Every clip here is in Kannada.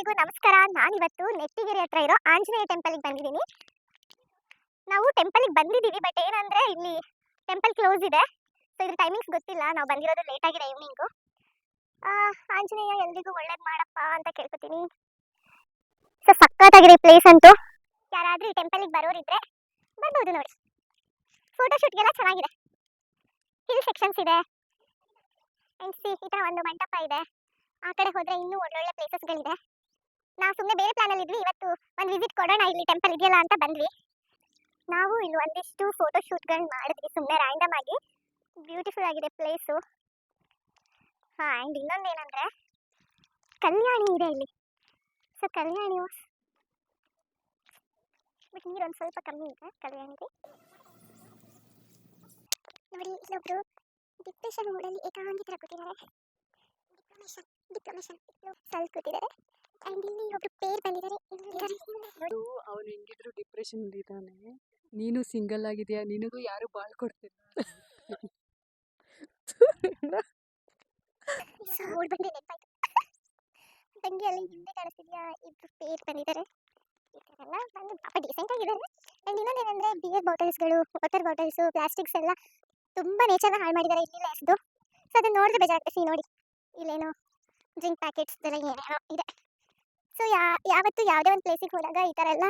ಎಲ್ರಿಗೂ ನಮಸ್ಕಾರ. ನಾನಿವತ್ತು ನೆಟ್ಟಿಗೆರೆ ಹತ್ರ ಇರೋ ಆಂಜನೇಯ ಟೆಂಪಲ್ಗೆ ಬಂದಿದ್ದೀನಿ. ನಾವು ಟೆಂಪಲ್ಗೆ ಬಂದಿದ್ದೀವಿ, ಬಟ್ ಏನಂದ್ರೆ ಇಲ್ಲಿ ಟೆಂಪಲ್ ಕ್ಲೋಸ್ ಇದೆ. ಸೊ ಇದ್ರ ಟೈಮಿಂಗ್ಸ್ ಗೊತ್ತಿಲ್ಲ. ನಾವು ಬಂದಿರೋದು ಲೇಟ್ ಆಗಿದೆ ಈವ್ನಿಂಗು. ಆಂಜನೇಯ ಎಲ್ರಿಗೂ ಒಳ್ಳೇದು ಮಾಡಪ್ಪ ಅಂತ ಕೇಳ್ಕೊತೀನಿ. ಸೊ ಸಕ್ಕತ್ತಾಗಿದೆ ಈ ಪ್ಲೇಸ್ ಅಂತೂ. ಯಾರಾದ್ರೂ ಈ ಟೆಂಪಲ್ಗೆ ಬರೋರಿದ್ರೆ ಬರ್ಬೋದು ನೋಡಿ. ಫೋಟೋ ಶೂಟ್ಗೆಲ್ಲ ಚೆನ್ನಾಗಿದೆ. ಹಿಲ್ ಸೆಕ್ಷನ್ಸ್ ಇದೆ. ಈ ತರ ಒಂದು ಮಂಟಪ ಇದೆ. ಆ ಕಡೆ ಹೋದ್ರೆ ಇನ್ನೂ ಒಳ್ಳೊಳ್ಳೆ ಪ್ಲೇಸಸ್ಗಳಿದೆ. ನಾವು ಸುಮ್ಮನೆ ಬೇರೆ ಪ್ಲಾನಲ್ಲಿ ಇದ್ವಿ, ಇವತ್ತು ಒಂದು ವಿಸಿಟ್ ಕೊಡೋಣ ಇಲ್ಲಿ ಟೆಂಪಲ್ ಇದೆಯಲ್ಲ ಅಂತ ಬಂದ್ವಿ. ನಾವು ಇಲ್ಲಿ ಒಂದಿಷ್ಟು ಫೋಟೋ ಶೂಟ್ಗಳನ್ನ ಮಾಡಿದ್ವಿ ಸುಮ್ಮನೆ ರ್ಯಾಂಡಮ್ ಆಗಿ. ಬ್ಯೂಟಿಫುಲ್ ಆಗಿದೆ ಪ್ಲೇಸು. ಆ್ಯಂಡ್ ಇನ್ನೊಂದೇನಂದರೆ ಕಲ್ಯಾಣಿ ಇದೆ ಇಲ್ಲಿ. ಸೊ ಕಲ್ಯಾಣಿ ಬಟ್ ನೀರು ಒಂದು ಸ್ವಲ್ಪ ಕಮ್ಮಿ ಇದೆ ಕಲ್ಯಾಣಿಗೆ. ನೋಡಿ ಇಲ್ಲೊಬ್ರು ಡಿಪ್ರೆಷನ್ ಮೂಡಲ್ಲಿ ಏಕಾಂಗಿತರ ಕೂತಿದ್ದಾರೆ. ಡಿಪ್ಲೊಮೇಷನ್ ಸ್ವಲ್ಪ ಕೂತಿದ್ದಾರೆ. ಆ್ಯಂಡ್ ಇಲ್ಲಿ ಒಬ್ರು ಪೇರ್ ಬಂದಿದ್ದಾರೆ. ಅವನು ಹೆಂಗಿದ್ರು ಡಿಪ್ರೆಷನ್ ಇದ್ದಾನೆ. ನೀನು ಸಿಂಗಲ್ ಆಗಿದೆಯಾ, ನಿನಗೂ ಯಾರು ಬಾಳ್ ಕೊಡ್ತಿಲ್ಲ. ತಂಗಿ ಅಲ್ಲಿ ಹಿಂದೆ ಕಾಣಿಸ್ತಿದ್ಯಾ, ಇಬ್ರು ಪೇರ್ ಬಂದಿದ್ದಾರೆ. ಈ ಥರ ಎಲ್ಲ ಬಂದು ಪಾಪ ಡಿಸೆಂಟ್ ಆಗಿದ್ದಾರೆ. ಆ್ಯಂಡ್ ಇನ್ನೊಂದೇನೆಂದರೆ ಬಿಯರ್ ಬಾಟಲ್ಸ್ಗಳು, ವಾಟರ್ ಬಾಟಲ್ಸು, ಪ್ಲಾಸ್ಟಿಕ್ಸ್ ಎಲ್ಲ ತುಂಬ ನೇಚರ್ನ ಹಾಳು ಮಾಡಿದ್ದಾರೆ ಇಲ್ಲಿಲ್ಲ ಎಸ್ದು. ಸೊ ಅದನ್ನ ನೋಡಿದ್ರೆ ಬೇಜಾರಾಗ್ತದೆ. ನೋಡಿ ಇಲ್ಲೇನೋ ಡ್ರಿಂಕ್ ಪ್ಯಾಕೆಟ್ಸ್ ಎಲ್ಲ ಏನೇನೋ ಇದೆ. ಸೊ ಯಾವತ್ತು ಯಾವುದೇ ಒಂದು ಪ್ಲೇಸಿಗೆ ಹೋದಾಗ ಈ ಥರ ಎಲ್ಲ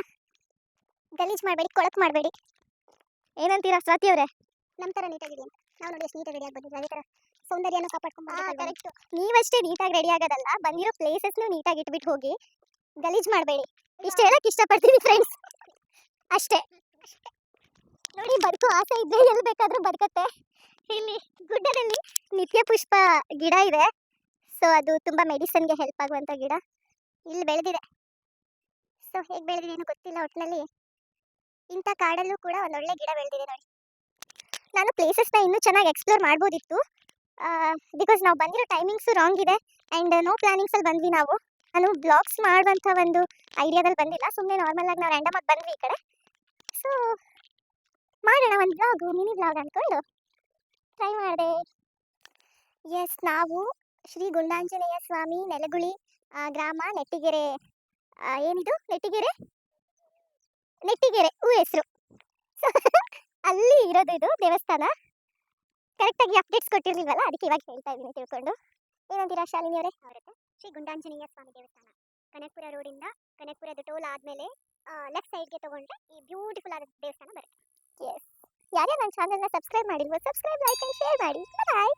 ಗಲೀಜು ಮಾಡಬೇಡಿ, ಕೊಳಕು ಮಾಡಬೇಡಿ. ಏನಂತೀರಾ ಸ್ವಾತಿ ಅವರೇ? ನಮ್ಮ ಥರ ನೀಟಾಗಿದೆ ಅಂತ ನಾವು ನೋಡಿ ಎಷ್ಟು ನೀಟಾಗಿ ರೆಡಿ ಆಗ್ಬೋದು. ಅದೇ ಥರ ಸೌಂದರ್ಯನೂ ಕಾಪಾಡ್ಕೊಂಡು. ಕರೆಕ್ಟು. ನೀವಷ್ಟೇ ನೀಟಾಗಿ ರೆಡಿ ಆಗೋದಲ್ಲ, ಬಂದಿರೋ ಪ್ಲೇಸಸ್ನು ನೀಟಾಗಿ ಇಟ್ಬಿಟ್ಟು ಹೋಗಿ, ಗಲೀಜು ಮಾಡಬೇಡಿ. ಇಷ್ಟು ಹೇಳಕ್ಕೆ ಇಷ್ಟಪಡ್ತೀನಿ ಫ್ರೆಂಡ್ಸ್. ಅಷ್ಟೇ. ನೋಡಿ ಬದುಕು ಆಸೆ ಇದ್ದರೆ ಎಲ್ಲಿ ಬೇಕಾದರೂ ಬದುಕತ್ತೆ. ಇಲ್ಲಿ ಗುಡ್ಡದಲ್ಲಿ ನಿತ್ಯ ಪುಷ್ಪ ಗಿಡ ಇದೆ. ಸೊ ಅದು ತುಂಬ ಮೆಡಿಸನ್ಗೆ ಹೆಲ್ಪ್ ಆಗುವಂಥ ಗಿಡ ಇಲ್ಲಿ ಬೆಳೆದಿದೆ. ಸೊ ಹೇಗೆ ಬೆಳೆದಿದೆ ಏನೂ ಗೊತ್ತಿಲ್ಲ. ಒಟ್ಟಿನಲ್ಲಿ ಇಂಥ ಕಾಡಲ್ಲೂ ಕೂಡ ಒಂದೊಳ್ಳೆ ಗಿಡ ಬೆಳೆದಿದೆ ನೋಡಿ. ನಾನು ಪ್ಲೇಸಸ್ನ ಇನ್ನೂ ಚೆನ್ನಾಗಿ ಎಕ್ಸ್ಪ್ಲೋರ್ ಮಾಡ್ಬೋದಿತ್ತು. ಬಿಕಾಸ್ ನಾವು ಬಂದಿರೋ ಟೈಮಿಂಗ್ಸು ರಾಂಗ್ ಇದೆ. ಆ್ಯಂಡ್ ನೋ ಪ್ಲಾನಿಂಗ್ಸಲ್ಲಿ ಬಂದ್ವಿ ನಾವು. ನಾನು ಬ್ಲಾಗ್ಸ್ ಮಾಡುವಂಥ ಒಂದು ಐಡಿಯಾದಲ್ಲಿ ಬಂದಿಲ್ಲ. ಸುಮ್ಮನೆ ನಾರ್ಮಲಾಗಿ ನಾವು ರ್ಯಾಂಡಮ್ ಆಗಿ ಬಂದ್ವಿ ಈ ಕಡೆ. ಸೊ ಮಾಡೋಣ ಒಂದು ಬ್ಲಾಗು, ಮಿನಿ ಬ್ಲಾಗ್ ಅಂದ್ಕೊಂಡು ಟ್ರೈ ಮಾಡಿದೆ. ಎಸ್, ನಾವು ಶ್ರೀ ಗುಂಡಾಂಜನೇಯ ಸ್ವಾಮಿ ನೆಲಗುಳಿ ಗ್ರಾಮ ನೆಟ್ಟಿಗೆರೆ. ಏನಿದು ನೆಟ್ಟಿಗೆರೆ ಹೆಸರು. ಸೊ ಅಲ್ಲಿ ಇರೋದು ಇದು ದೇವಸ್ಥಾನ. ಕರೆಕ್ಟಾಗಿ ಅಪ್ಡೇಟ್ಸ್ ಕೊಟ್ಟಿರಲಿಲ್ವಲ್ಲ, ಅದಕ್ಕೆ ಇವಾಗ ಹೇಳ್ತಾ ಇದ್ದೀನಿ ತಿಳ್ಕೊಂಡು. ಏನಂತೀರಾ ಶಾಲಿನಿ ಅವರೇ? ಅವರತ್ತೆ ಶ್ರೀ ಗುಂಡಾಂಜನೇಯ ಸ್ವಾಮಿ ದೇವಸ್ಥಾನ. ಕನಕಪುರ ರೋಡಿಂದ ಕನಕಪುರದ ಟೋಲ್ ಆದಮೇಲೆ ಲೆಫ್ಟ್ ಸೈಡ್ಗೆ ತೊಗೊಂಡ್ರೆ ಈ ಬ್ಯೂಟಿಫುಲ್ ಆದ ದೇವಸ್ಥಾನ ಬರುತ್ತೆ. ಎಸ್, ಯಾರ್ಯಾರು ನನ್ನ ಚಾನಲ್ನ ಸಬ್ಸ್ಕ್ರೈಬ್ ಮಾಡಿಲ್ವೋ ಸಬ್ಸ್ಕ್ರೈಬ್, ಲೈಕ್ ಆ್ಯಂಡ್ ಶೇರ್ ಮಾಡಿ. ಬಾಯ್.